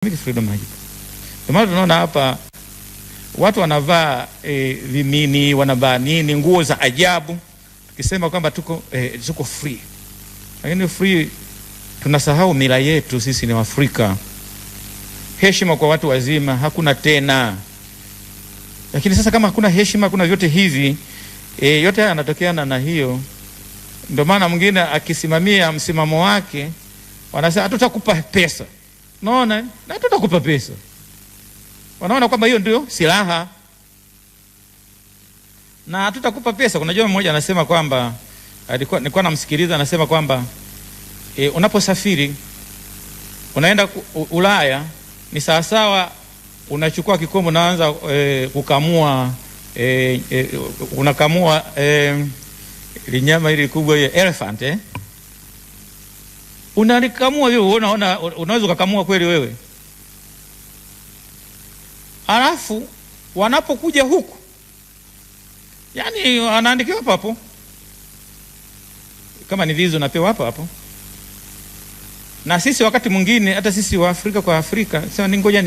freedom haipo. Kwa maana tunaona hapa watu wanavaa vimini, wanavaa nini, nguo za ajabu, tukisema kwamba tuko free. Lakini free tunasahau mila yetu, sisi ni Waafrika. Heshima kwa watu wazima hakuna tena. Lakini sasa kama hakuna heshima, hakuna vyote hivi, yote haya yanatokeana na hiyo. Ndio maana mwingine akisimamia msimamo wake wanasema hatutakupa pesa. Naona na tutakupa pesa. Wanaona kwamba hiyo ndio silaha. Na hatutakupa pesa. Kuna jamaa mmoja anasema kwamba nilikuwa namsikiliza, anasema kwamba unaposafiri unaenda Ulaya ni sawasawa unachukua kikombe unaanza kukamua unakamua linyama ile kubwa ya elephant unalikamua wewe, unaweza kukamua kweli wewe? Alafu wanapokuja huku, yani wanaandikiwa hapo hapo, kama ni vizu napewa hapo hapo. Na sisi wakati mwingine hata sisi wa Afrika kwa Afrika sema ningoja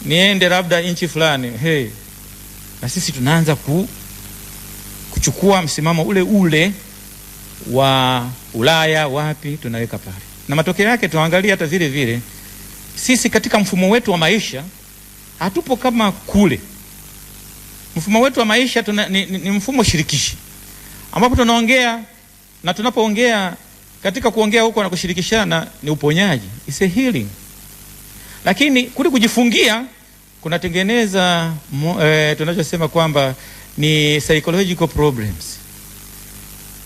niende labda nchi fulani, na sisi tunaanza kuchukua msimamo ule wa Ulaya, wapi tunaweka pale. Na matokeo yake tuangalie hata vile vile sisi katika mfumo wetu wa maisha hatupo kama kule. Mfumo wetu wa maisha ni mfumo shirikishi, ambapo tunaongea, na tunapoongea katika kuongea huko na kushirikishana ni uponyaji, is a healing. Lakini kule kujifungia kunatengeneza tunachosema kwamba ni psychological problems.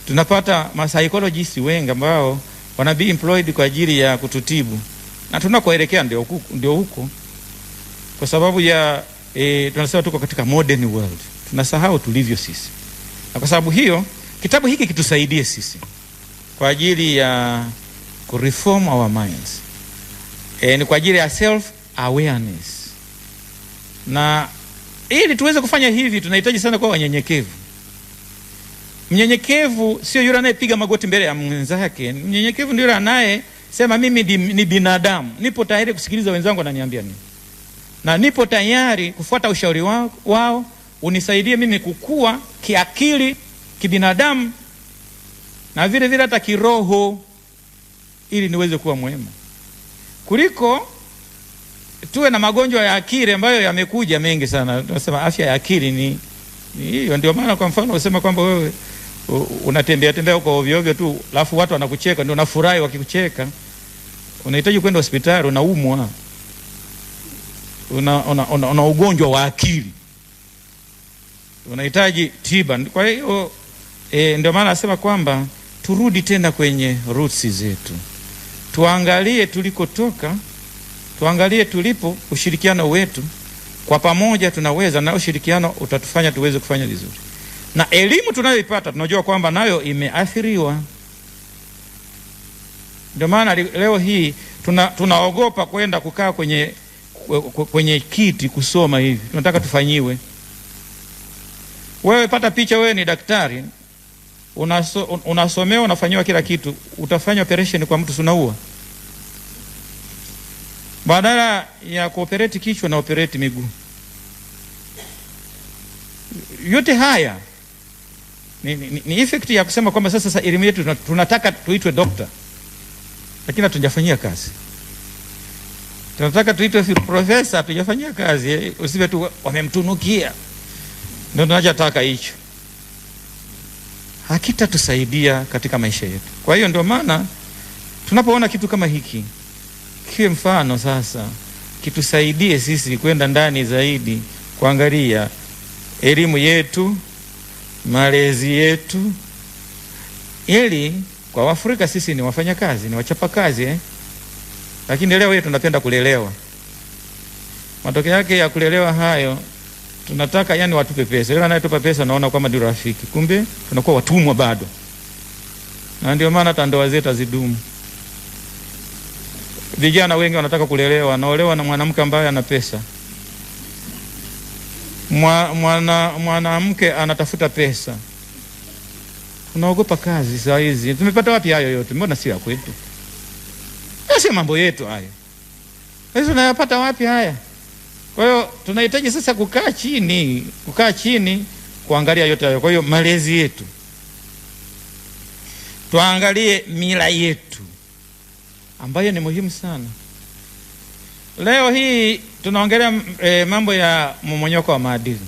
Tunapata psychologists wengi ambao wana be employed kwa ajili ya kututibu, na tunakoelekea ndio huko, kwa sababu ya tunasema tuko katika modern world, tunasahau tulivyo sisi. Na kwa sababu hiyo kitabu hiki kitusaidie sisi kwa ajili ya kureform our minds, ni kwa ajili ya self awareness. Na ili tuweze kufanya hivi tunahitaji sana kuwa wanyenyekevu. Mnyenyekevu sio yule anayepiga magoti mbele ya mwenzake. Mnyenyekevu ndio yule anayesema mimi ni binadamu, nipo tayari kusikiliza wenzangu wananiambia nini, na nipo tayari kufuata ushauri wao unisaidie mimi kukua kiakili, kibinadamu, na vile vile hata kiroho, ili niweze kuwa mwema, kuliko tuwe na magonjwa ya akili ambayo yamekuja mengi sana. Tunasema afya ya akili ni hiyo. Ndio maana kwa mfano usema kwamba wewe unatembea huko ovyo ovyo tu, alafu watu wanakucheka, ndio unafurahi wakikucheka. Unahitaji kwenda hospitali, unaumwa, una ugonjwa wa akili, unahitaji tiba. Kwa hiyo ndio maana nasema kwamba turudi tena kwenye roots zetu, tuangalie tulikotoka, tuangalie tulipo, ushirikiano wetu kwa pamoja tunaweza, na ushirikiano utatufanya tuweze kufanya vizuri. Na elimu tunayoipata tunajua kwamba nayo imeathiriwa. Ndio maana leo hii tunaogopa kwenda kukaa kwenye kiti kusoma hivi. Tunataka tufanyiwe. Wewe pata picha, wewe ni daktari, unasomewa, unafanyiwa kila kitu, utafanya operation kwa mtu sunaua. Badala ya kuoperate kichwa na operate miguu. Yote haya ni effect ya kusema kwamba sasa elimu yetu tunataka tuitwe doctor, lakini hatujafanyia kazi. Tunataka tuitwe professor, hatujafanyia kazi. Usiwe tu wamemtunukia ndio tunachotaka hicho. Hakitatusaidia katika maisha yetu. Kwa hiyo ndio maana tunapoona kitu kama hiki kiwe mfano sasa, kitusaidie sisi kwenda ndani zaidi, kuangalia elimu yetu, malezi yetu, ili kwa Afrika sisi ni wafanya kazi, ni wachapa kazi Lakini leo hii tunapenda kulelewa. Matokeo yake ya kulelewa hayo, tunataka yani watupe pesa. Yule anayetupa pesa naona kama ndio rafiki, kumbe tunakuwa watumwa bado. Na ndio maana hata ndoa zetu hazidumu. Vijana wengi wanataka kulelewa, naolewa na mwanamke ambaye ana pesa. Mwanamke anatafuta pesa. Unaogopa kazi saa hizi. Tumepata wapi hayo yote? Mbona si ya kwetu? Sio mambo yetu hayo. Sasa unayapata wapi haya? Kwa hiyo tunahitaji sasa kukaa chini kuangalia yote hayo. Kwa hiyo malezi yetu, tuangalie mila yetu ambayo ni muhimu sana. Leo hii tunaongelea mambo ya mmomonyoko wa maadili.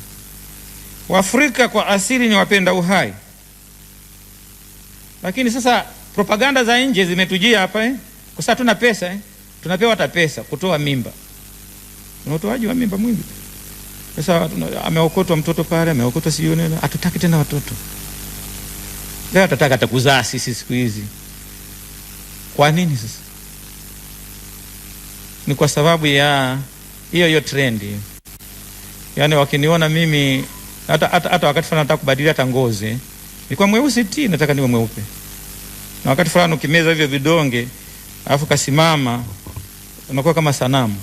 Waafrika kwa asili ni wapenda uhai, lakini sasa propaganda za nje zimetujia hapa kwa sababu tuna pesa tunapewa hata pesa kutoa mimba. Kuna utoaji wa mimba mwingi. Sasa ameokotwa mtoto pale, ameokotwa sio nini, hatutaki tena watoto. Leo tutataka atakuzaa sisi siku hizi. Kwa nini sasa? Ni kwa sababu ya hiyo trend. Yaani wakiniona mimi hata wakati fulani nataka kubadilia hata ngozi. Nilikuwa mweusi nataka niwe mweupe. Na wakati fulani ukimeza hivyo vidonge alafu kasimama unakuwa kama sanamu.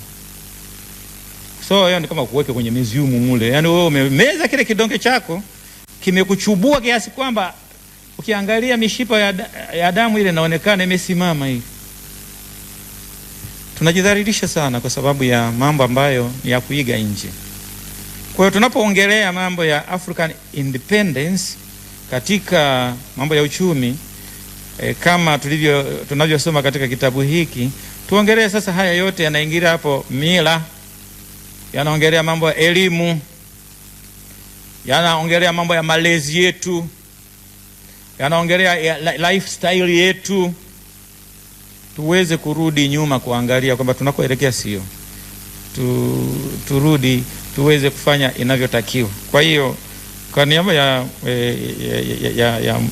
So yani kama kuweke kwenye museum mule. Yaani wewe umemeza kile kidonge chako kimekuchubua kiasi kwamba ukiangalia mishipa ya damu ile inaonekana imesimama hivi. Tunajidhalilisha sana kwa sababu ya mambo ambayo ni ya kuiga nje. Kwa hiyo tunapoongelea mambo ya African independence katika mambo ya uchumi kama tunavyosoma katika kitabu hiki, tuongelee sasa haya yote yanaingia hapo: mila, yanaongelea mambo ya elimu, yanaongelea mambo ya malezi yetu, yanaongelea lifestyle yetu. Tuweze kurudi nyuma kuangalia kwamba tunakoelekea sio. Turudi tuweze kufanya inavyotakiwa. Kwa hiyo kwa niaba ya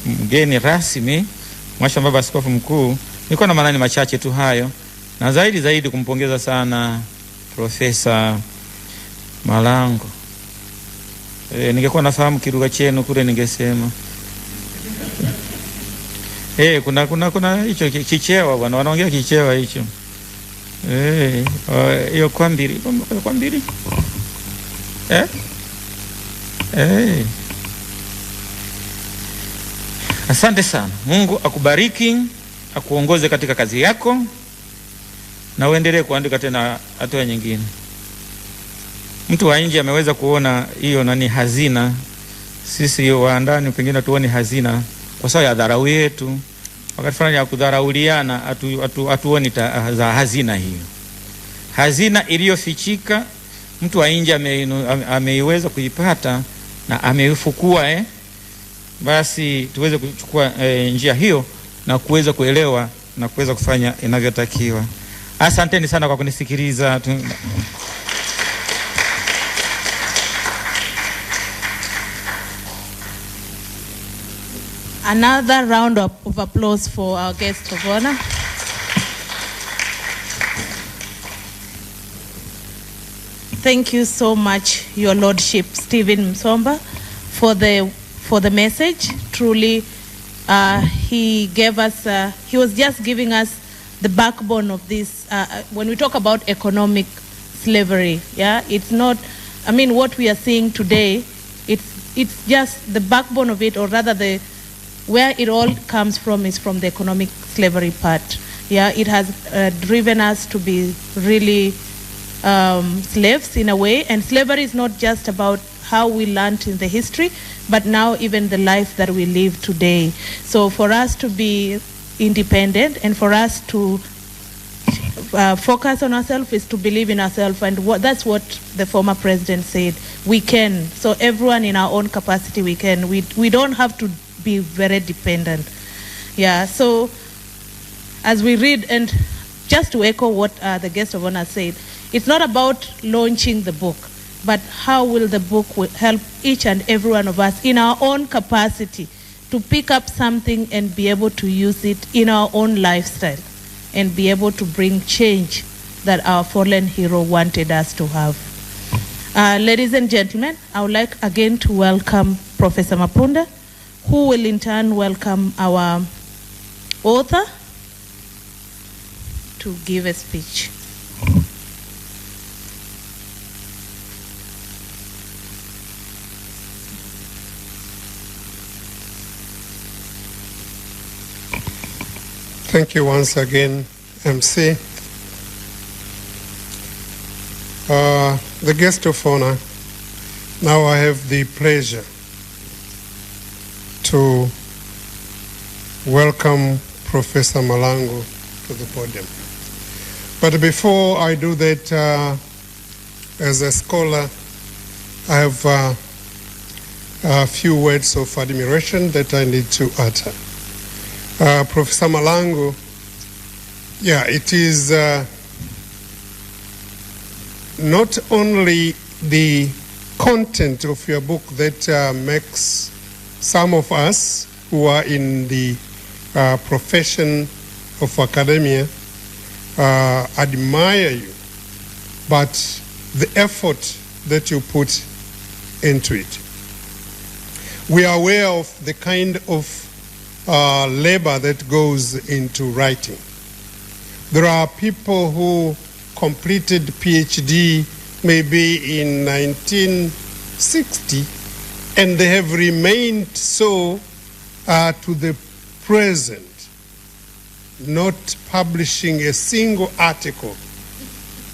mgeni rasmi Mhashamu Baba Askofu Mkuu, niko na maneno machache tu hayo, na zaidi kumpongeza sana Profesa Malango. Ningekuwa nafahamu kilugha chenu kule ningesema kuna hicho kichewa bwana, wanaongea kichewa hicho. Hiyo kwa mbili. Asante sana. Mungu akubariki, akuongoze katika kazi yako, na uendelee kuandika tena hatua nyingine. Mtu wa nje ameweza kuona hiyo hazina. Sisi wa ndani pengine tuone hazina kwa sababu ya dharau yetu. Wakati fulani ya kudharauliana hatuoni za hazina hiyo. Hazina iliyofichika mtu wa nje ameiweza kuipata na ameifukua basi tuweze kuchukua njia hiyo na kuweza kuelewa na kuweza kufanya inavyotakiwa. Asanteni sana kwa kunisikiliza. Another round of applause for our guest of honor. Thank you so much, Your Lordship, Stephen Msomba, for the message. Truly, he gave us, he was just giving us the backbone of this. When we talk about economic slavery, it's not, what we are seeing today, it's just the backbone of it, or rather where it all comes from is from the economic slavery part. It has driven us to be really slaves in a way, and slavery is not just about how we learned in the history, but now even the life that we live today. So for us to be independent and for us to focus on ourselves is to believe in ourselves, and that's what the former president said. We can. So everyone in our own capacity, we can. We don't have to be very dependent. So as we read, and just to echo what the guest of honor said, it's not about launching the book, but how will the book help each and every one of us in our own capacity to pick up something and be able to use it in our own lifestyle and be able to bring change that our fallen hero wanted us to have. Ladies and gentlemen, I would like again to welcome Professor Mapunda, who will in turn welcome our author to give a speech. Thank you once again, MC. the guest of honor, now I have the pleasure to welcome Professor Malango to the podium. But before I do that, as a scholar, I have a few words of admiration that I need to utter. Professor Malango, it is not only the content of your book that makes some of us who are in the profession of academia admire you, but the effort that you put into it. We are aware of the kind of labor that goes into writing. There are people who completed PhD maybe in 1960, and they have remained so to the present, not publishing a single article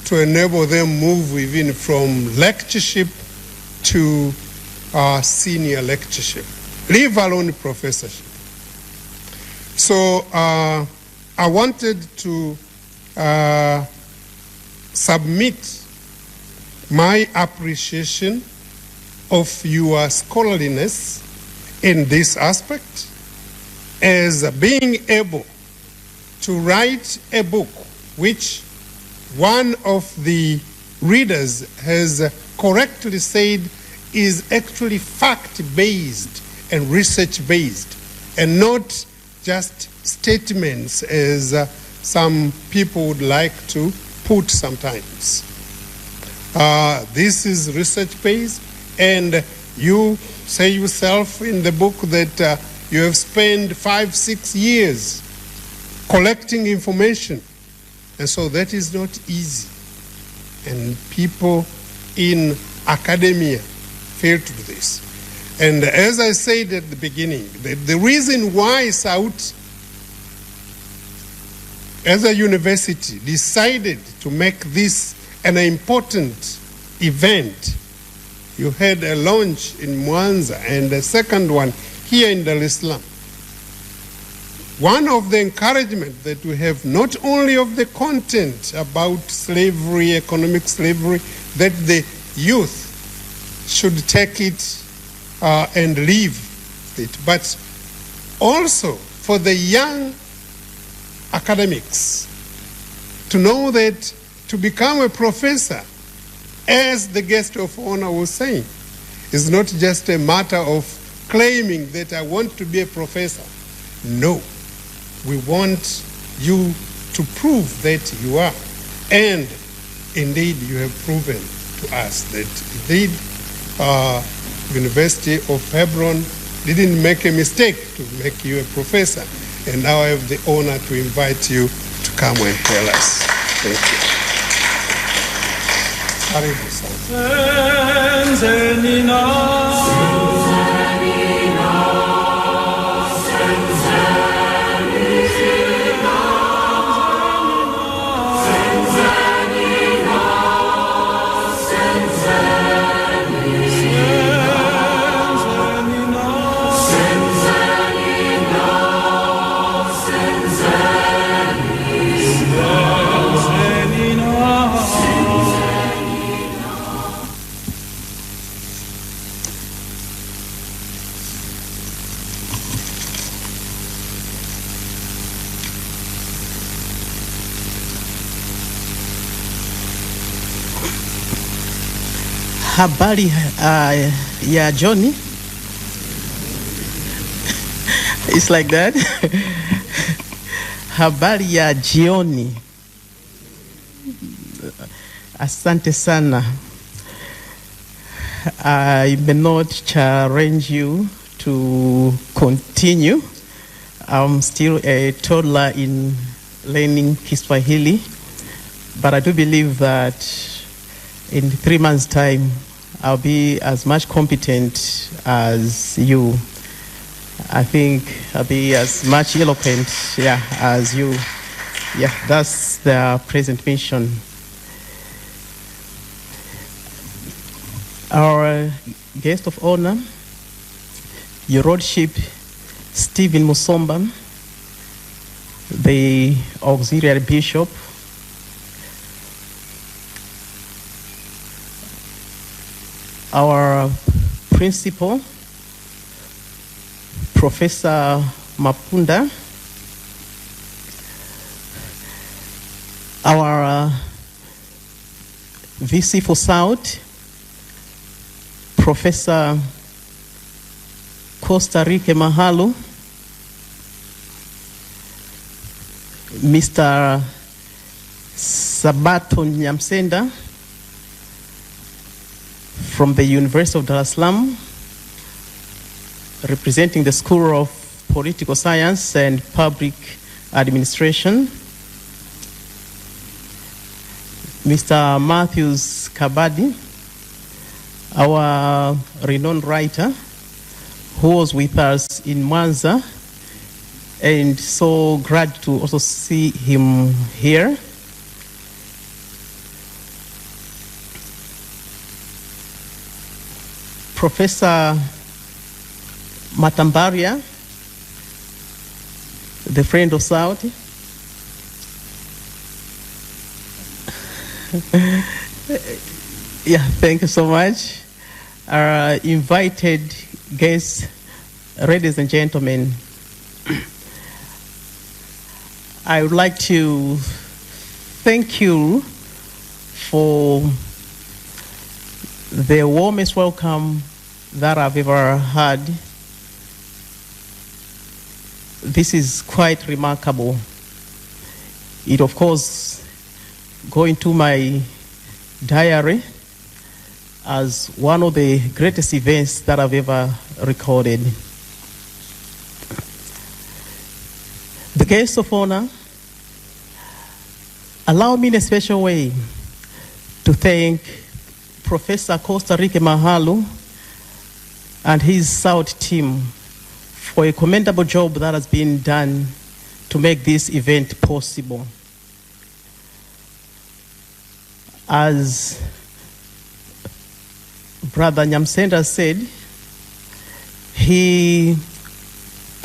to enable them move even from lectureship to senior lectureship, leave alone professorship. So I wanted to submit my appreciation of your scholarliness in this aspect as being able to write a book which one of the readers has correctly said is actually fact-based and research-based, and not just statements as some people would like to put sometimes. This is research-based, and you say yourself in the book that you have spent 5-6 years collecting information, and so that is not easy. And people in academia fail to do this. And as I said at the beginning, the reason why South, as a university, decided to make this an important event, you had a launch in Mwanza and a second one here in Dar es Salaam. One of the encouragement that we have, not only of the content about slavery, economic slavery, that the youth should take it and live it, but also for the young academics to know that to become a professor, as the guest of honor was saying, is not just a matter of claiming that I want to be a professor. No. We want you to prove that you are. And indeed, you have proven to us that indeed University of Hebron didn't make a mistake to make you a professor. And now I have the honor to invite you to come and tell us. Thank you. Karibu sana. Habari ya Johnny. It's like that. Habari ya jioni. Asante sana. I may not challenge you to continue. I'm still a toddler in learning Kiswahili, but I do believe that in 3 months' time, I'll be as much competent as you. I think I'll be as much eloquent, as you. Yeah, that's the present mission. Our guest of honor, Your Lordship Stephen Musomba, the Auxiliary Bishop, our Principal, Professor Mapunda, our VC for South, Professor Costa Rica Mahalo, Mr. Sabato Nyamsenda from the University of Salaam, representing the School of Political Science and Public Administration, Mr. Matthews Kabadi, our renowned writer, who was with us in Mwanza, and so glad to also see him here. Professor Matambaria, the friend of South. Yeah, thank you so much. Our invited guests, ladies and gentlemen, I would like to thank you for the warmest welcome that I've ever had. This is quite remarkable. It, of course, go into my diary as one of the greatest events that I've ever recorded. The guests of honor, allow me in a special way to thank Professor Costa Rica Mahalo and his South team for a commendable job that has been done to make this event possible. As Brother Nyamsenda said, he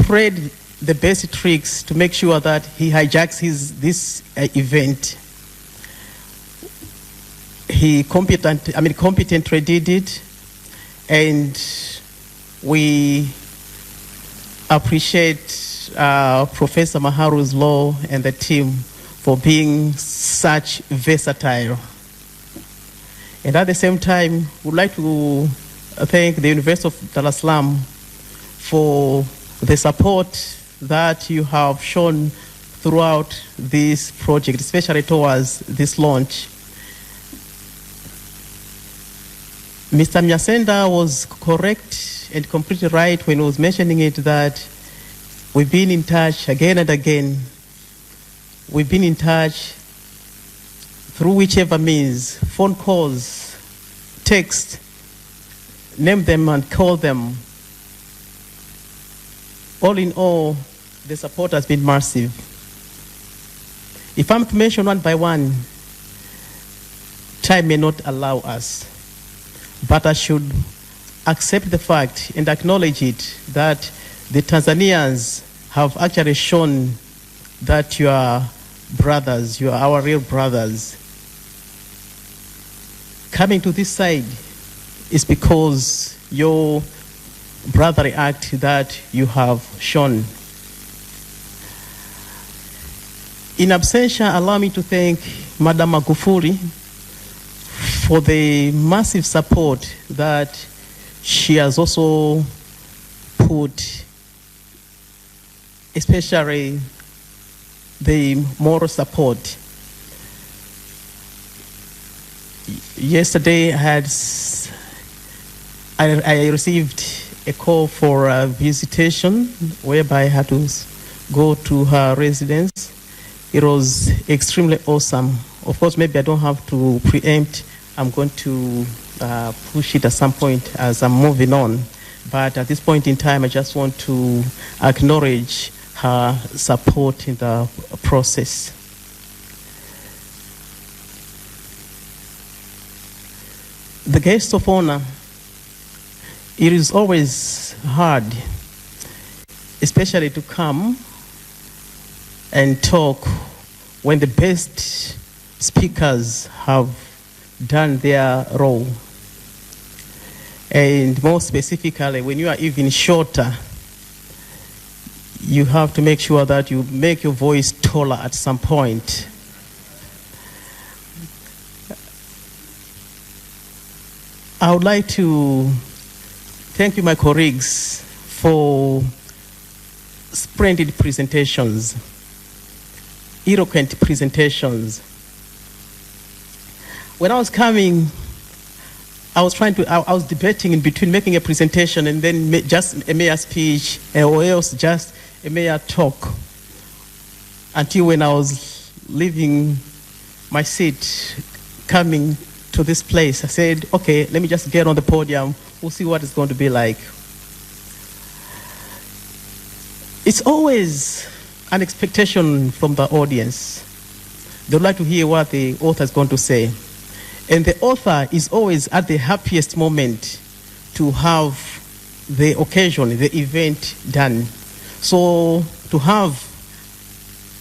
prayed the basic tricks to make sure that he hijacks this event. He competently did it, and we appreciate Professor Maharu's law and the team for being such versatile. And at the same time, we'd like to thank the University of Dar es Salaam for the support that you have shown throughout this project, especially towards this launch. Mr. Nyasenda was correct and completely right when he was mentioning it that we've been in touch again and again. We've been in touch through whichever means, phone calls, text, name them and call them. All in all, the support has been massive. If I'm to mention one by one, time may not allow us, but I should accept the fact and acknowledge it that the Tanzanians have actually shown that you are brothers, you are our real brothers. Coming to this side is because your brotherly act that you have shown. In absentia, allow me to thank Madam Magufuli for the massive support that she has also put, especially the moral support. Yesterday, I received a call for a visitation whereby I had to go to her residence. It was extremely awesome. Of course, maybe I don't have to preempt. I'm going to push it at some point as I'm moving on. But at this point in time, I just want to acknowledge her support in the process. The guests of honor, it is always hard, especially to come and talk when the best speakers have done their role. And more specifically, when you are even shorter, you have to make sure that you make your voice taller at some point. I would like to thank you, my colleagues, for splendid presentations, eloquent presentations. When I was coming, I was debating in between making a presentation and then just a mere speech, or else just a mere talk, until when I was leaving my seat, coming to this place, I said, okay, let me just get on the podium. We'll see what it's going to be like. It's always an expectation from the audience. They would like to hear what the author is going to say. And the author is always at the happiest moment to have the occasion, the event done. So to have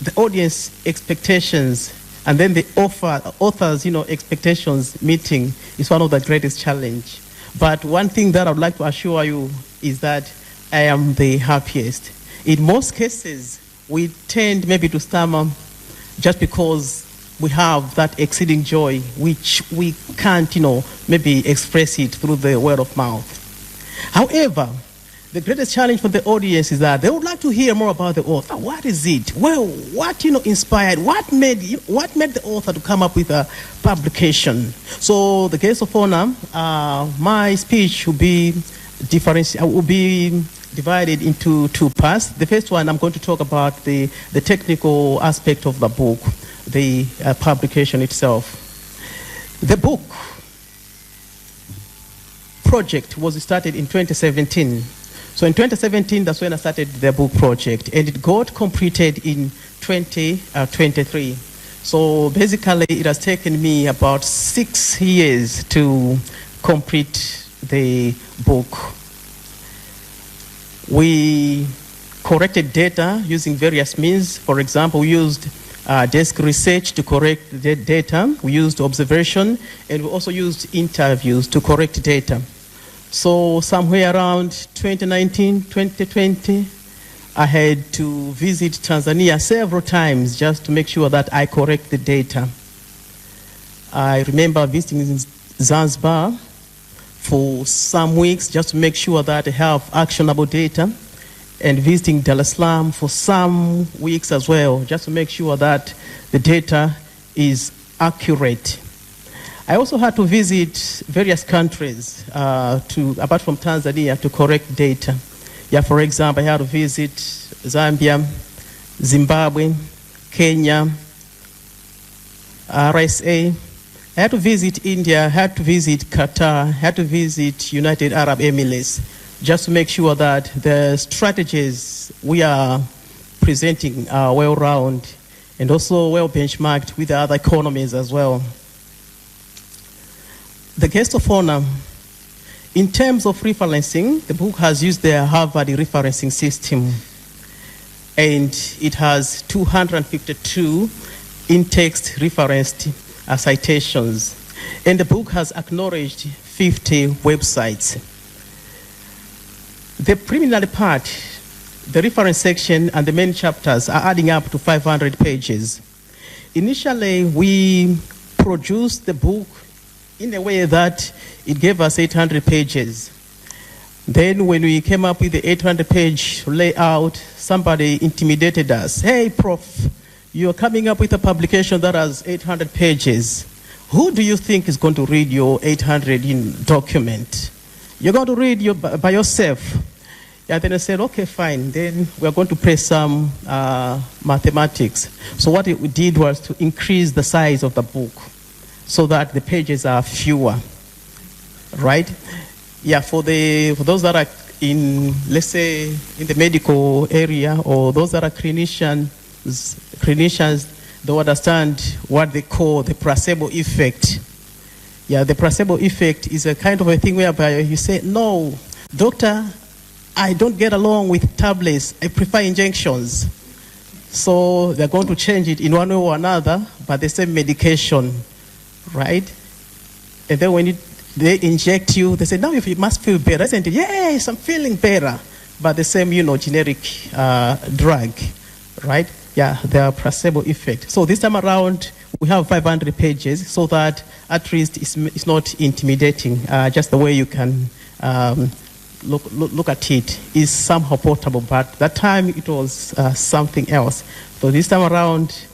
the audience expectations and then the author's expectations meeting is one of the greatest challenge. But one thing that I would like to assure you is that I am the happiest. In most cases, we tend maybe to stammer just because we have that exceeding joy, which we can't, maybe express it through the word of mouth. However, the greatest challenge for the audience is that they would like to hear more about the author. What is it? Well, what inspired? What made the author to come up with a publication? So, the guest of honor, my speech will be divided into two parts. The first one, I'm going to talk about the technical aspect of the book, the publication itself. The book project was started in 2017. So in 2017, that's when I started the book project, and it got completed in 2023. So basically, it has taken me about 6 years to complete the book. We corrected data using various means. For example, we used desk research to correct the data. We used observation, and we also used interviews to correct data. So somewhere around 2019, 2020, I had to visit Tanzania several times just to make sure that I correct the data. I remember visiting Zanzibar for some weeks just to make sure that I have actionable data, and visiting Salaam for some weeks as well, just to make sure that the data is accurate. I also had to visit various countries apart from Tanzania, to correct data. Yeah, for example, I had to visit Zambia, Zimbabwe, Kenya, RSA. I had to visit India, I had to visit Qatar, I had to visit United Arab Emirates, just to make sure that the strategies we are presenting are well-rounded and also well benchmarked with the other economies as well. The guest of honor, in terms of referencing, the book has used the Harvard referencing system, and it has 252 in-text referenced citations. And the book has acknowledged 50 websites. The preliminary part, the reference section and the main chapters are adding up to 500 pages. Initially, we produced the book in a way that it gave us 800 pages. Then when we came up with the 800-page layout, somebody intimidated us. Hey, Prof, you're coming up with a publication that has 800 pages. Who do you think is going to read your 800 document? You're going to read by yourself. And then I said, okay, fine. Then we're going to play some mathematics. So what we did was to increase the size of the book so that the pages are fewer, right? Yeah, for those that are in, let's say, in the medical area, or those that are clinicians, they understand what they call the placebo effect. Yeah, the placebo effect is a kind of a thing whereby you say, no, Doctor, I don't get along with tablets. I prefer injections. So they're going to change it in one way or another, but the same medication, right? And then when they inject you, they say, now you must feel better, isn't it? Yes, I'm feeling better. But the same, generic drug, right? Yeah, there are placebo effect. So this time around, we have 500 pages so that at least it's not intimidating. Just the way you can look at it is somehow portable, but that time it was something else. So this time around,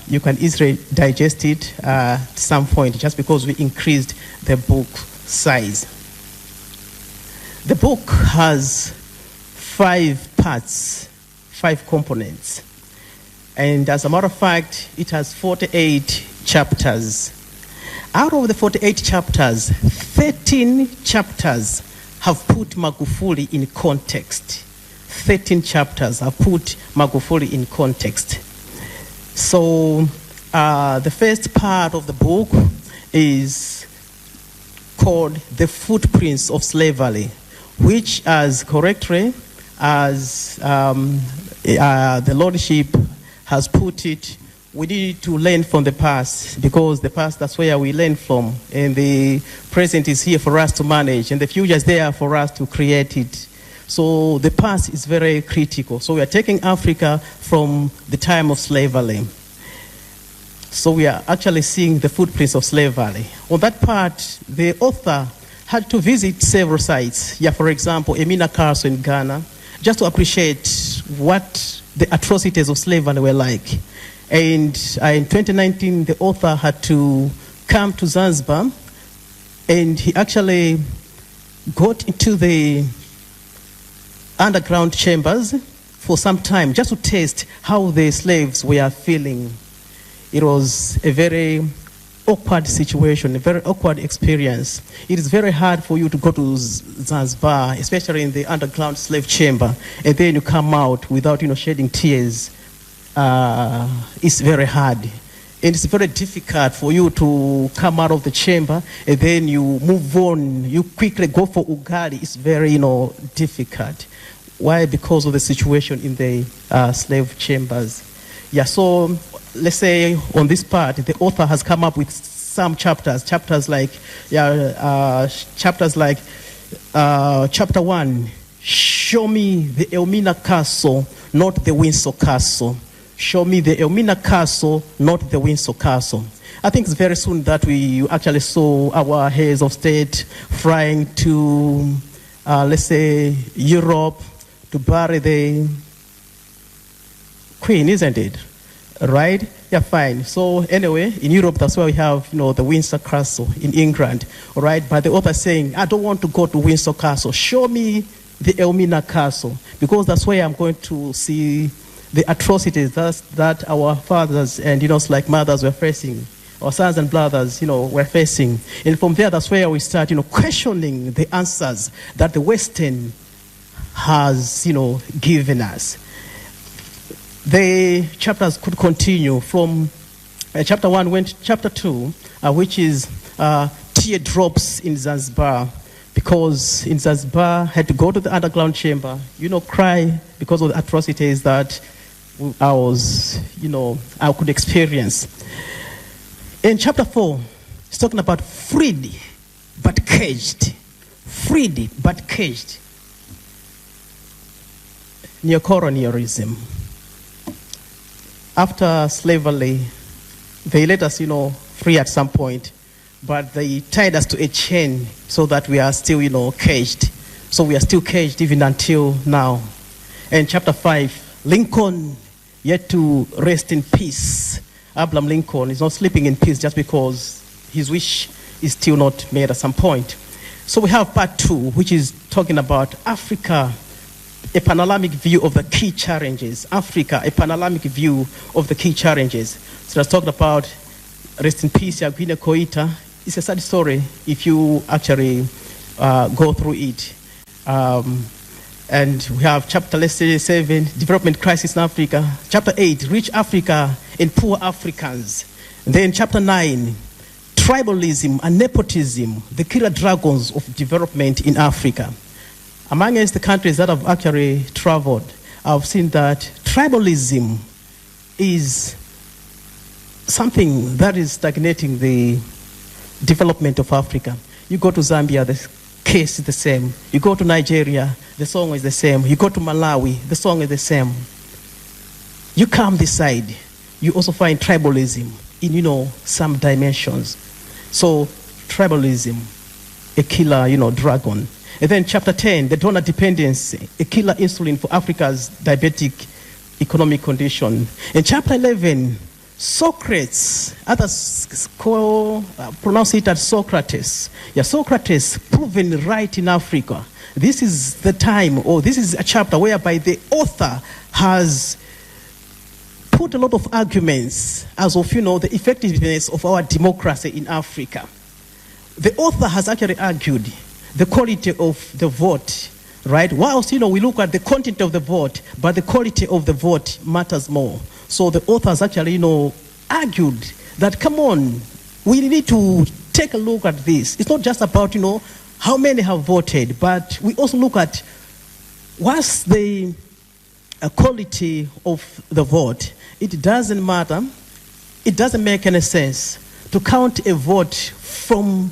you can easily digest it at some point just because we increased the book size. The book has 5 parts, 5 components. And as a matter of fact, it has 48 chapters. Out of the 48 chapters, 13 chapters have put Magufuli in context. 13 chapters have put Magufuli in context. So the first part of the book is called The Footprints of Slavery, which as correctly as the Lordship has put it, we need to learn from the past, because the past, that's where we learn from. And the present is here for us to manage, and the future is there for us to create it. So the past is very critical. So we are taking Africa from the time of slavery. So we are actually seeing the footprints of slavery. On that part, the author had to visit several sites. Yeah, for example, Emina Castle in Ghana, just to appreciate what the atrocities of slavery were like. And in 2019, the author had to come to Zanzibar, and he actually got into the underground chambers for some time just to taste how the slaves were feeling. It was a very awkward situation, a very awkward experience. It is very hard for you to go to Zanzibar, especially in the underground slave chamber, and then you come out without, shedding tears. It's very hard. And it's very difficult for you to come out of the chamber and then you move on. You quickly go for ugali. It's very, difficult. Why? Because of the situation in the slave chambers. Yeah, so let's say on this part, the author has come up with some chapters like chapter 1, show me the Elmina Castle, not the Windsor Castle. Show me the Elmina Castle, not the Windsor Castle. I think it's very soon that we actually saw our heads of state flying to, let's say, Europe to bury the Queen, isn't it? Right? Yeah, fine. So anyway, in Europe, that's why we have, the Windsor Castle in England. All right? But the author is saying, I don't want to go to Windsor Castle. Show me the Elmina Castle, because that's where I'm going to see the atrocities that our fathers and, like mothers were facing, our sons and brothers, were facing. And from there, that's where we start, questioning the answers that the Western has, given us. The chapters could continue from chapter 1 went to chapter 2, which is teardrops in Zanzibar, because in Zanzibar had to go to the underground chamber, cry because of the atrocities that I could experience. In chapter 4, it's talking about freed but caged. Freed but caged. Neocolonialism. After slavery, they let us, free at some point, but they tied us to a chain so that we are still, caged. So we are still caged even until now. And chapter 5, Lincoln yet to rest in peace. Abraham Lincoln is not sleeping in peace just because his wish is still not made at some point. So we have part 2, which is talking about Africa, a panoramic view of the key challenges. Africa, a panoramic view of the key challenges. So let's talk about rest in peace, Guinea Koita. It's a sad story if you actually go through it. And we have chapter, let's say, 7, development crisis in Africa. Chapter 8, rich Africa and poor Africans. And then chapter 9, tribalism and nepotism, the killer dragons of development in Africa. amongst the countries that I've actually traveled, I've seen that tribalism is something that is stagnating the development of Africa. You go to Zambia, the case is the same. You go to Nigeria, the song is the same. You go to Malawi, the song is the same. You come this side, you also find tribalism in, some dimensions. So tribalism, a killer, dragon. And then chapter 10, the donor dependency, a killer insulin for Africa's diabetic economic condition. In chapter 11, Socrates, others pronounce it as Socrates. Yeah, Socrates proven right in Africa. This is the time, or this is a chapter whereby the author has put a lot of arguments as of, the effectiveness of our democracy in Africa. The author has actually argued the quality of the vote, right? Whilst, we look at the content of the vote, but the quality of the vote matters more. So the author has actually, argued that, come on, we need to take a look at this. It's not just about, how many have voted, but we also look at what's the quality of the vote. It doesn't matter. It doesn't make any sense to count a vote from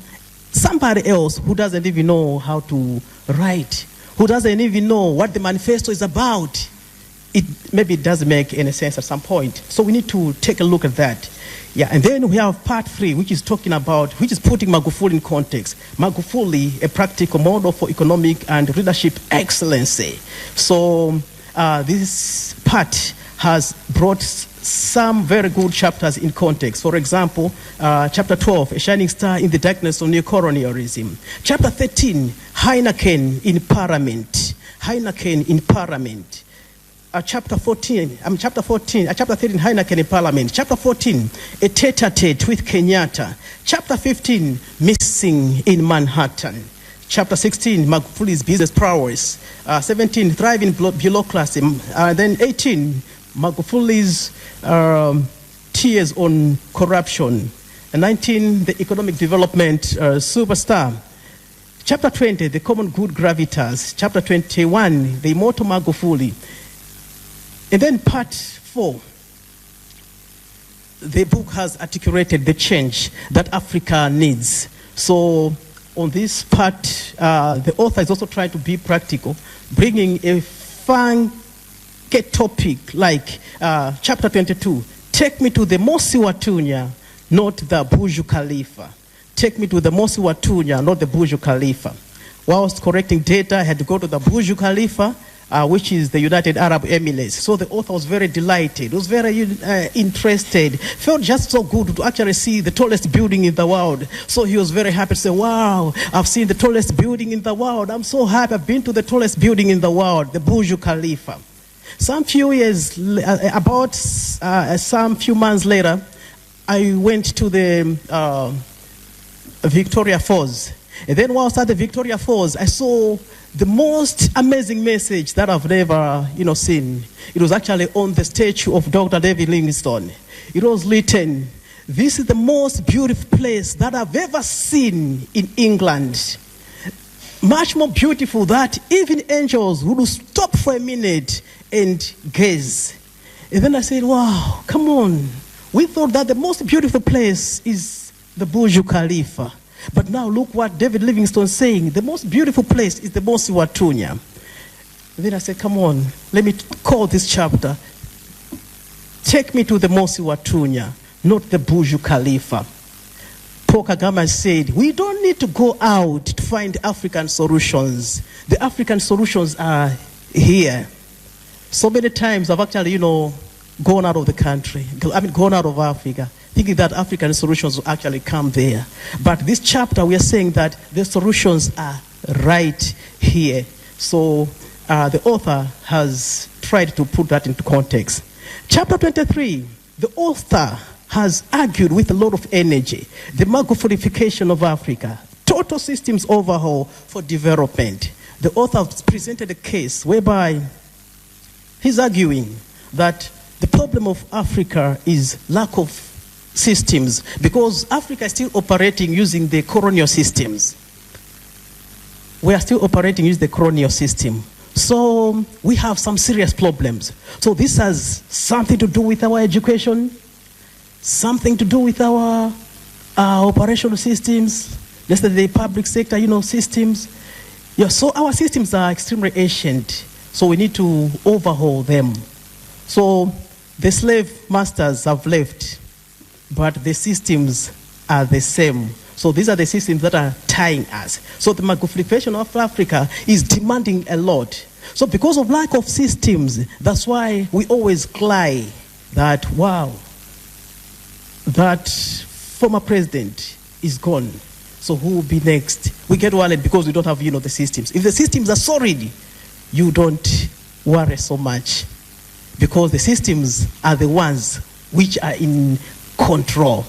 somebody else who doesn't even know how to write, who doesn't even know what the manifesto is about. Maybe it doesn't make any sense at some point. So we need to take a look at that. Yeah, and then we have part 3, which is putting Magufuli in context. Magufuli, a practical model for economic and leadership excellency. So this part has brought some very good chapters in context. For example, chapter 12, a shining star in the darkness of neocolonialism. Chapter 13, Heineken in Parliament. Heineken in Parliament. Chapter 13, Heineken in Parliament. Chapter 14, a tete-a-tete with Kenyatta. Chapter 15, missing in Manhattan. Chapter 16, Magufuli's business prowess. 17, thriving bureaucracy. Then 18, Magufuli's tears on corruption. And 19, the economic development superstar. Chapter 20, the common good gravitas. Chapter 21, the immortal Magufuli. And then part 4, the book has articulated the change that Africa needs. So on this part, the author is also trying to be practical, bringing a funky topic like chapter 22, take me to the Mosi Watunya, not the Burj Khalifa. Take me to the Mosi Watunya, not the Burj Khalifa. Whilst correcting data, I had to go to the Burj Khalifa, which is the United Arab Emirates. So the author was very delighted, was very interested, felt just so good to actually see the tallest building in the world. So he was very happy to say, wow, I've seen the tallest building in the world. I'm so happy I've been to the tallest building in the world, the Burj Khalifa. Some few months later, I went to the Victoria Falls. And then whilst at the Victoria Falls, I saw the most amazing message that I've never, seen. It was actually on the statue of Dr. David Livingstone. It was written, "This is the most beautiful place that I've ever seen in England. Much more beautiful that even angels would stop for a minute and gaze." And then I said, wow, come on. We thought that the most beautiful place is the Burj Khalifa. But now look what David Livingstone is saying. The most beautiful place is the Mosi Watunya. And then I said, come on, let me call this chapter, "Take me to the Mosi Watunya, not the Burj Khalifa." Paul Kagame said, we don't need to go out to find African solutions. The African solutions are here. So many times I've actually, gone out of the country, gone out of Africa, thinking that African solutions will actually come there. But this chapter, we are saying that the solutions are right here. So the author has tried to put that into context. Chapter 23, the author has argued with a lot of energy, the Magufulification of Africa, total systems overhaul for development. The author has presented a case whereby he's arguing that the problem of Africa is lack of systems, because Africa is still operating using the colonial systems. we are still operating using the colonial system. So we have some serious problems. So this has something to do with our education, something to do with our operational systems, just the public sector, systems. Yeah, so our systems are extremely ancient, so we need to overhaul them. So the slave masters have left, but the systems are the same. So these are the systems that are tying us. So the Magufuli of Africa is demanding a lot. So because of lack of systems, that's why we always cry that, wow, that former president is gone. So who will be next? We get worried because we don't have, the systems. If the systems are solid, you don't worry so much, because the systems are the ones which are in control.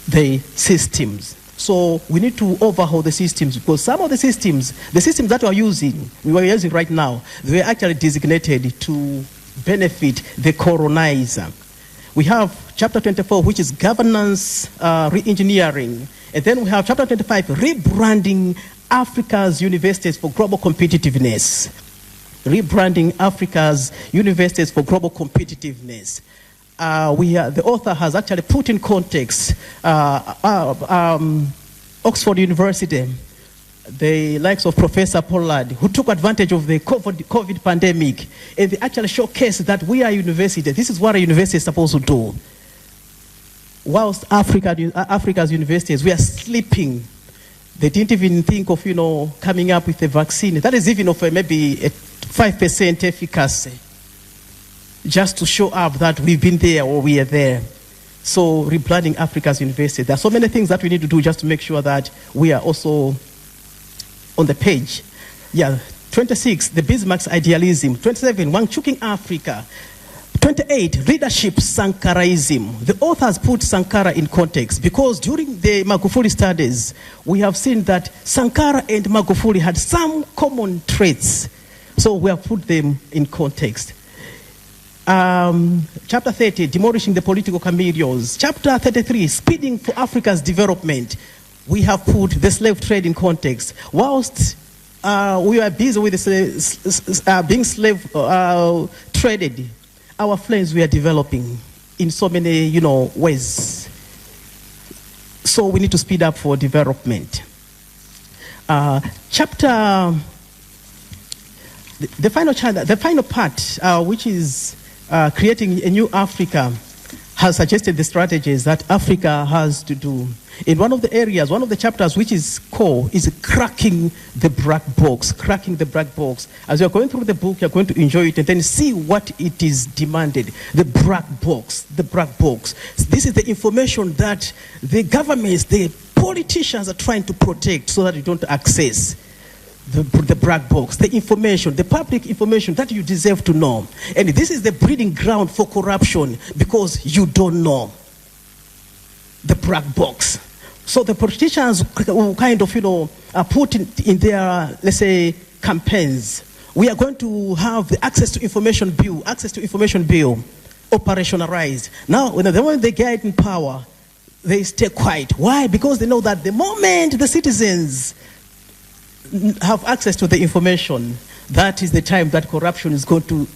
The systems. So we need to overhaul the systems, because some of the systems that we are using right now, they were actually designated to benefit the colonizer. We have chapter 24, which is governance re-engineering. And then we have chapter 25, rebranding Africa's universities for global competitiveness. Rebranding Africa's universities for global competitiveness. The author has actually put in context Oxford University, the likes of Professor Pollard, who took advantage of the COVID pandemic, and they actually showcased that we are a university. This is what a university is supposed to do. Whilst Africa's universities, we are sleeping. They didn't even think of, coming up with a vaccine. That is even of maybe a 5% efficacy, just to show up that we've been there or we are there. So rebranding Africa's university. There are so many things that we need to do just to make sure that we are also on the page. 26, the Bismarck's idealism. 27, Wangchuking Africa. 28, leadership Sankaraism. The authors put Sankara in context because during the Magufuli studies, we have seen that Sankara and Magufuli had some common traits. So we have put them in context. Chapter 30, demolishing the political chameleons. Chapter 33, speeding for Africa's development. We have put the slave trade in context. Whilst we were busy with being slave traded, our flames were developing in so many, ways. So we need to speed up for development. The final part, which is creating a new Africa, has suggested the strategies that Africa has to do. In one of the areas, one of the chapters which is core is cracking the black box. Cracking the black box. As you're going through the book, you're going to enjoy it and then see what it is demanded. The black box. The black box. This is the information that the governments, the politicians are trying to protect so that you don't access the black box, the information, the public information that you deserve to know. And this is the breeding ground for corruption because you don't know the black box. So the politicians will kind of, put in their, let's say, campaigns. We are going to have the access to information bill operationalized. Now, when the moment they get in power, they stay quiet. Why? Because they know that the moment the citizens have access to the information, that is the time that corruption is going to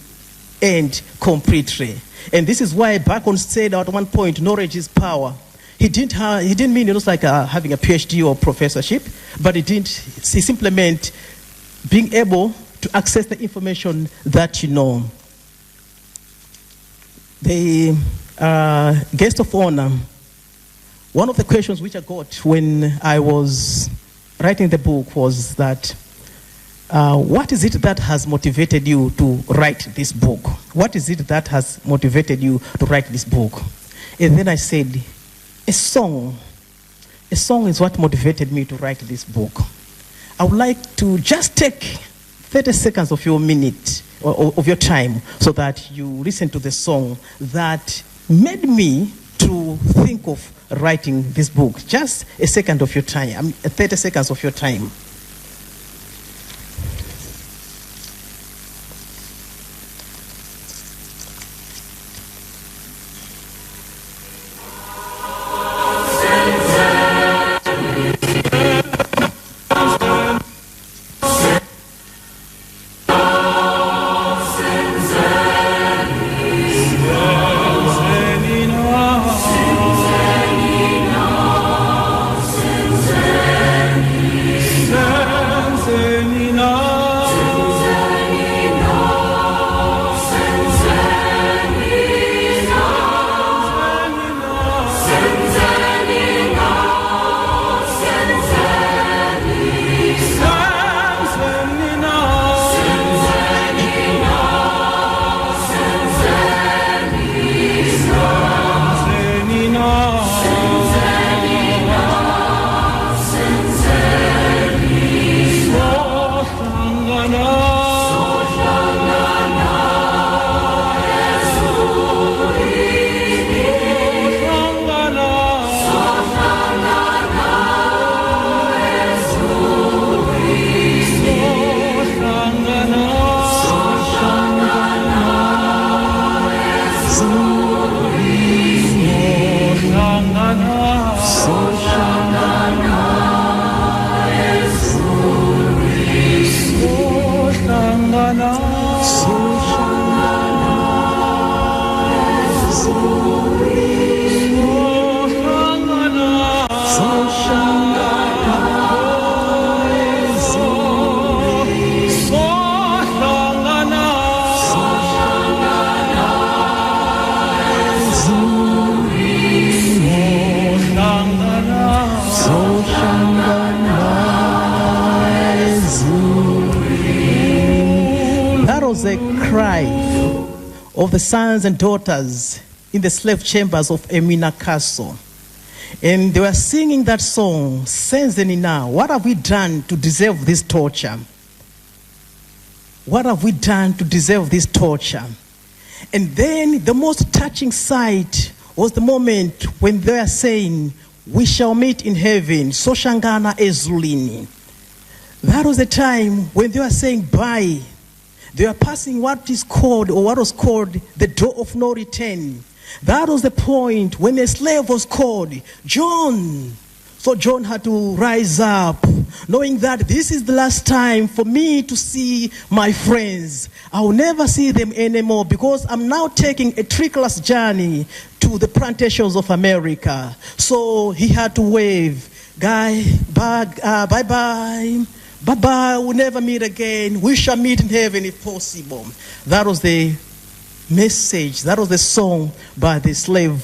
end completely. And this is why Bacon said at one point, knowledge is power. He didn't mean it was like having a PhD or professorship, but he simply meant being able to access the information that you know. The guest of honor, one of the questions which I got when I was writing the book was that, what is it that has motivated you to write this book? What is it that has motivated you to write this book? And then I said, a song. A song is what motivated me to write this book. I would like to just take 30 seconds of your minute, or of your time, so that you listen to the song that made me to think of writing this book. Just a second of your time, 30 seconds of your time. was a cry of the sons and daughters in the slave chambers of Emina Castle. And they were singing that song, Senzeni now, what have we done to deserve this torture? What have we done to deserve this torture? And then the most touching sight was the moment when they were saying, we shall meet in heaven, Soshangana Ezulini. That was the time when they were saying bye. They were passing what is called, or what was called, the door of no return. That was the point when a slave was called, John. So John had to rise up, knowing that this is the last time for me to see my friends. I will never see them anymore because I'm now taking a trickless journey to the plantations of America. So he had to wave, bye-bye. Bye-bye, we'll never meet again. We shall meet in heaven if possible. That was the message. That was the song by the slave,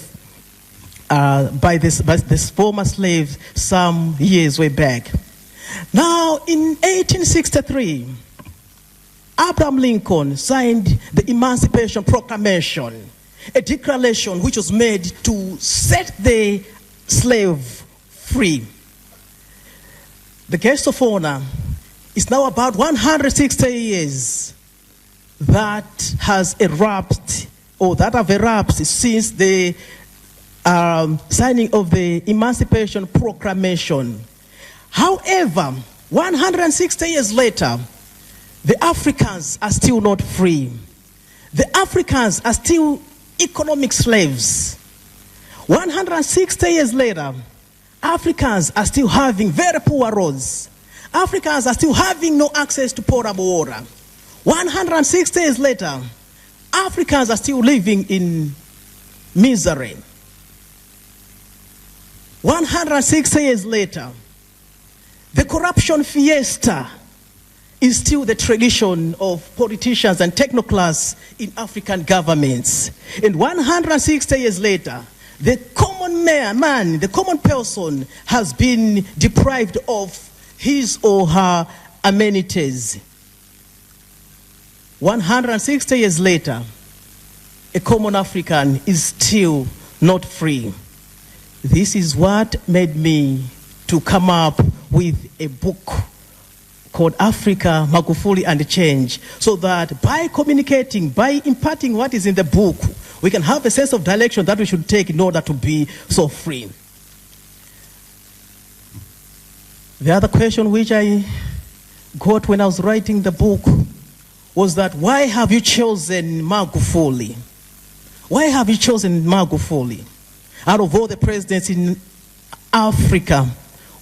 by this former slave some years way back. Now, in 1863, Abraham Lincoln signed the Emancipation Proclamation, a declaration which was made to set the slave free. The guest of honor is now about 160 years that has erupted, or that have erupted since the signing of the Emancipation Proclamation. However, 160 years later, the Africans are still not free. The Africans are still economic slaves. 160 years later, Africans are still having very poor roads. Africans are still having no access to potable water. 160 years later, Africans are still living in misery. 160 years later, the corruption fiesta is still the tradition of politicians and technocrats in African governments. And 160 years later, the common man, the common person has been deprived of his or her amenities. 160 years later, a common African is still not free. This is what made me to come up with a book called Africa, Magufuli and Change, so that by communicating, by imparting what is in the book, we can have a sense of direction that we should take in order to be so free. The other question which I got when I was writing the book was that, why have you chosen Magufuli? Why have you chosen Magufuli? Out of all the presidents in Africa,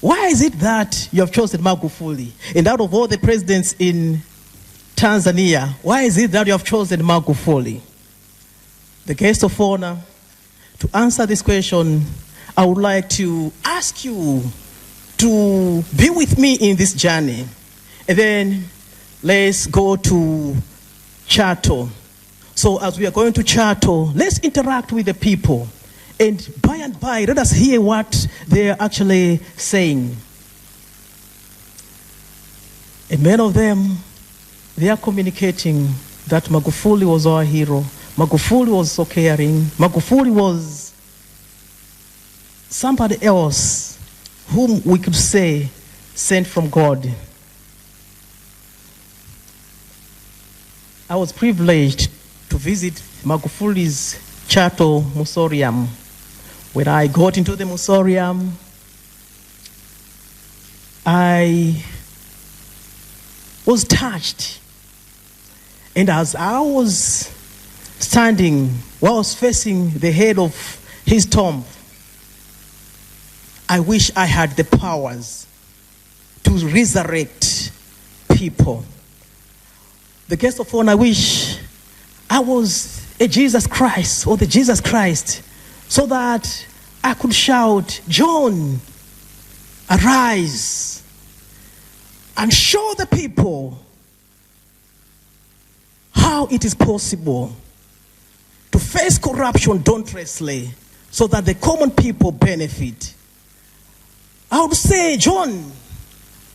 why is it that you have chosen Magufuli? And out of all the presidents in Tanzania, why is it that you have chosen Magufuli? The guest of honor, to answer this question, I would like to ask you to be with me in this journey. And then let's go to Chato. So as we are going to Chato, let's interact with the people. And by, let us hear what they are actually saying. And many of them, they are communicating that Magufuli was our hero. Magufuli was so caring. Magufuli was somebody else whom we could say sent from God. I was privileged to visit Magufuli's Chato Mausoleum. When I got into the mausoleum, I was touched. And as I was standing, while I was facing the head of his tomb, I wish I had the powers to resurrect people. The guest of honor, I wish I was a Jesus Christ, or the Jesus Christ, so that I could shout, John, arise, and show the people how it is possible to face corruption dauntlessly so that the common people benefit. I would say, John,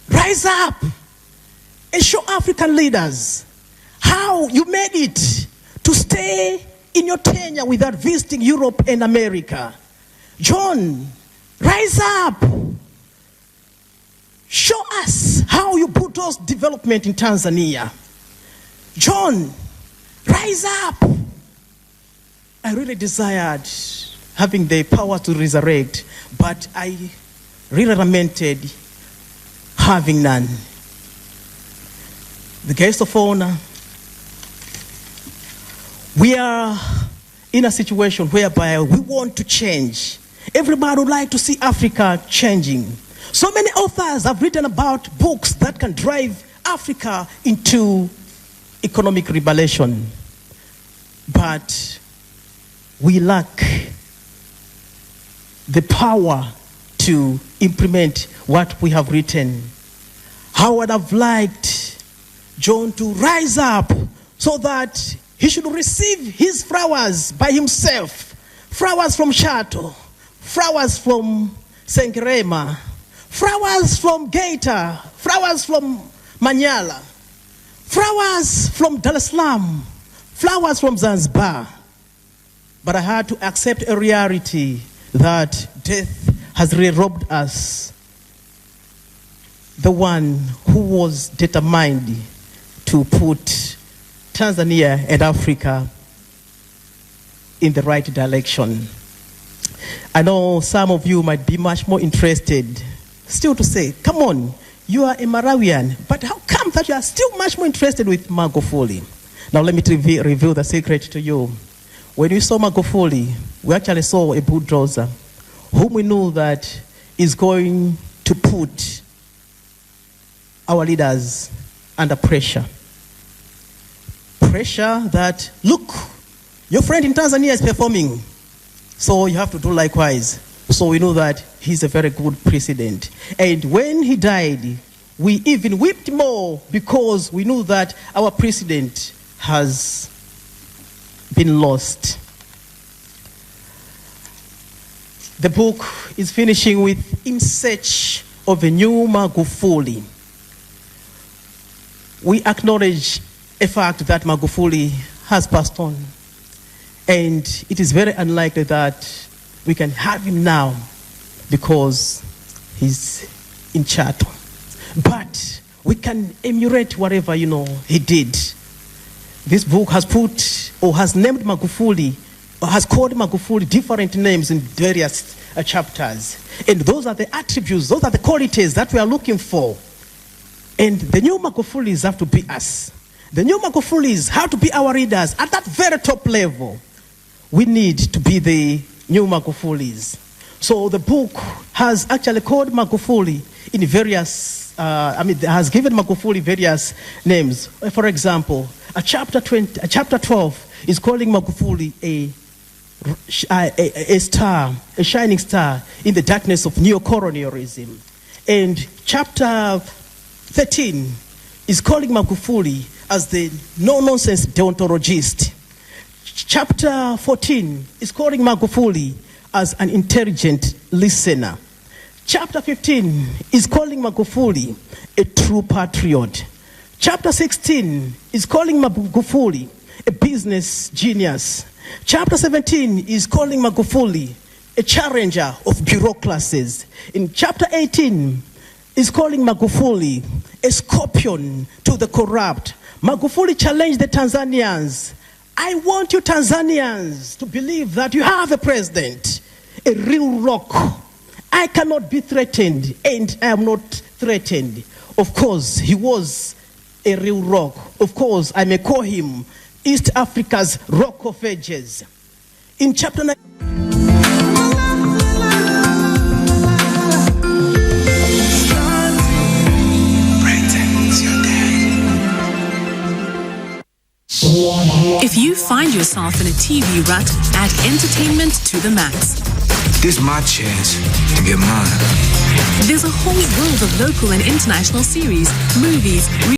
rise up and show African leaders how you made it to stay in your tenure without visiting Europe and America. John, rise up. Show us how you put those development in Tanzania. John, rise up. I really desired having the power to resurrect, but I really lamented having none. The guest of honor, we are in a situation whereby we want to change. Everybody would like to see Africa changing. So many authors have written about books that can drive Africa into economic revolution. But we lack the power to implement what we have written. I would have liked John to rise up so that he should receive his flowers by himself. Flowers from Chato, flowers from Sengerema, flowers from Geita, flowers from Manyala, flowers from Dar es Salaam, flowers from Zanzibar. But I had to accept a reality that death has really robbed us. The one who was determined to put Tanzania and Africa in the right direction. I know some of you might be much more interested still to say, come on, you are a Malawian, but how come that you are still much more interested with Magufuli? Now let me reveal the secret to you. When we saw Magufuli, we actually saw a bulldozer whom we knew that is going to put our leaders under pressure. Pressure that, look, your friend in Tanzania is performing, so you have to do likewise. So we know that he's a very good president. And when he died, we even wept more because we knew that our president has been lost. The book is finishing with In Search of a New Magufuli. We acknowledge a fact that Magufuli has passed on. And it is very unlikely that we can have him now because he's in Chato. But we can emulate whatever, he did. This book has put or has named Magufuli or has called Magufuli different names in various chapters. And those are the attributes, those are the qualities that we are looking for. And the new Magufulis have to be us. The new Magufulis have to be our leaders at that very top level. We need to be the new Magufulis. So the book has actually called Magufuli in various, has given Magufuli various names. For example, chapter 12 is calling Magufuli a star, a shining star in the darkness of neo-colonialism. And chapter 13 is calling Magufuli as the no-nonsense deontologist. Chapter 14 is calling Magufuli as an intelligent listener. Chapter 15 is calling Magufuli a true patriot. Chapter 16 is calling Magufuli a business genius. Chapter 17 is calling Magufuli a challenger of bureaucracies. In chapter 18 is calling Magufuli a scorpion to the corrupt. Magufuli challenged the Tanzanians. I want you Tanzanians to believe that you have a president, a real rock. I cannot be threatened, and I am not threatened. Of course, he was a real rock. Of course, I may call him East Africa's Rock of Ages. In chapter 9, if you find yourself in a TV rut, add entertainment to the max. This is my chance to get mine. There's a whole world of local and international series, movies,